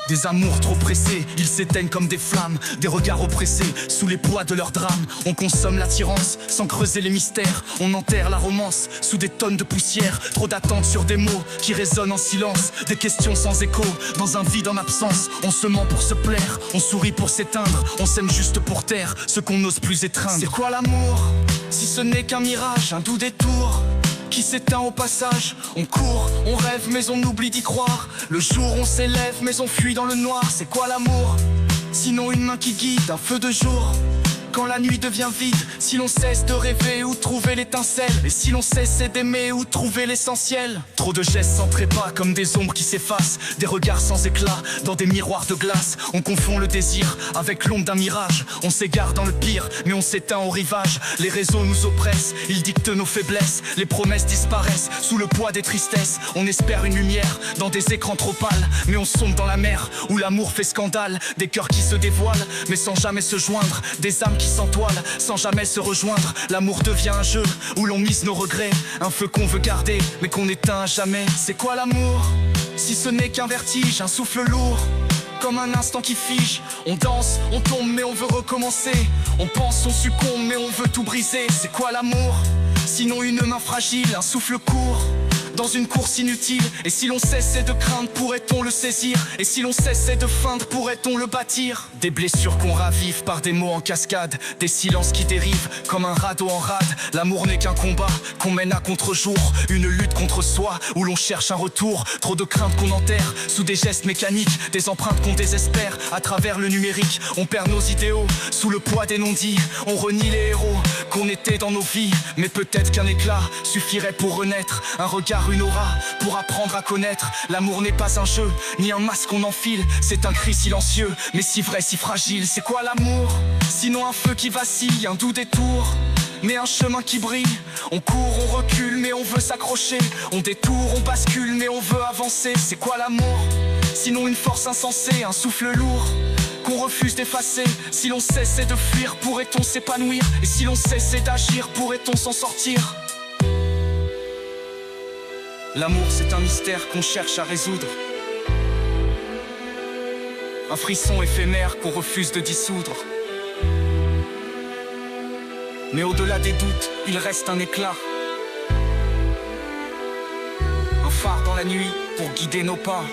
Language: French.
Des amours trop pressés, ils s'éteignent comme des flammes. Des regards oppressés, sous les poids de leurs drames. On consomme l'attirance, sans creuser les mystères. On enterre la romance, sous des tonnes de poussière. Trop d'attentes sur des mots, qui résonnent en silence. Des questions sans écho, dans un vide en absence. On se ment pour se plaire, on sourit pour s'éteindre. On s'aime juste pour taire, ce qu'on n'ose plus étreindre. C'est quoi l'amour, si ce n'est qu'un mirage, un doux détour qui s'éteint au passage? On court, on rêve mais on oublie d'y croire. Le jour on s'élève mais on fuit dans le noir. C'est quoi l'amour, sinon une main qui guide, un feu de jour quand la nuit devient vide? Si l'on cesse de rêver ou de trouver l'étincelle, et si l'on cesse d'aimer ou de trouver l'essentiel. Trop de gestes sans trépas, comme des ombres qui s'effacent. Des regards sans éclat, dans des miroirs de glace. On confond le désir avec l'ombre d'un mirage. On s'égare dans le pire, mais on s'éteint au rivage. Les réseaux nous oppressent, ils dictent nos faiblesses. Les promesses disparaissent, sous le poids des tristesses. On espère une lumière, dans des écrans trop pâles. Mais on sombre dans la mer, où l'amour fait scandale. Des cœurs qui se dévoilent, mais sans jamais se joindre. Des âmes qui s'entoilent, sans jamais se rejoindre. L'amour devient un jeu, où l'on mise nos regrets. Un feu qu'on veut garder, mais qu'on éteint à jamais. C'est quoi l'amour, si ce n'est qu'un vertige, un souffle lourd comme un instant qui fige? On danse, on tombe mais on veut recommencer. On pense, on succombe mais on veut tout briser. C'est quoi l'amour, sinon une main fragile, un souffle court dans une course inutile? Et si l'on cessait de craindre, pourrait-on le saisir? Et si l'on cessait de feindre, pourrait-on le bâtir? Des blessures qu'on ravive par des mots en cascade. Des silences qui dérivent comme un radeau en rade. L'amour n'est qu'un combat qu'on mène à contre-jour. Une lutte contre soi, où l'on cherche un retour. Trop de craintes qu'on enterre, sous des gestes mécaniques. Des empreintes qu'on désespère, à travers le numérique. On perd nos idéaux, sous le poids des non-dits. On renie les héros qu'on était dans nos vies. Mais peut-être qu'un éclat suffirait pour renaître. Un regard, une aura, pour apprendre à connaître. L'amour n'est pas un jeu, ni un masque qu'on enfile. C'est un cri silencieux, mais si vrai, si fragile. C'est quoi l'amour, sinon un feu qui vacille, un doux détour mais un chemin qui brille? On court, on recule, mais on veut s'accrocher. On détourne, on bascule, mais on veut avancer. C'est quoi l'amour, sinon une force insensée, un souffle lourd qu'on refuse d'effacer? Si l'on cessait de fuir, pourrait-on s'épanouir? Et si l'on cessait d'agir, pourrait-on s'en sortir? L'amour, c'est un mystère qu'on cherche à résoudre. Un frisson éphémère qu'on refuse de dissoudre. Mais au-delà des doutes, il reste un éclat. Un phare dans la nuit pour guider nos pas.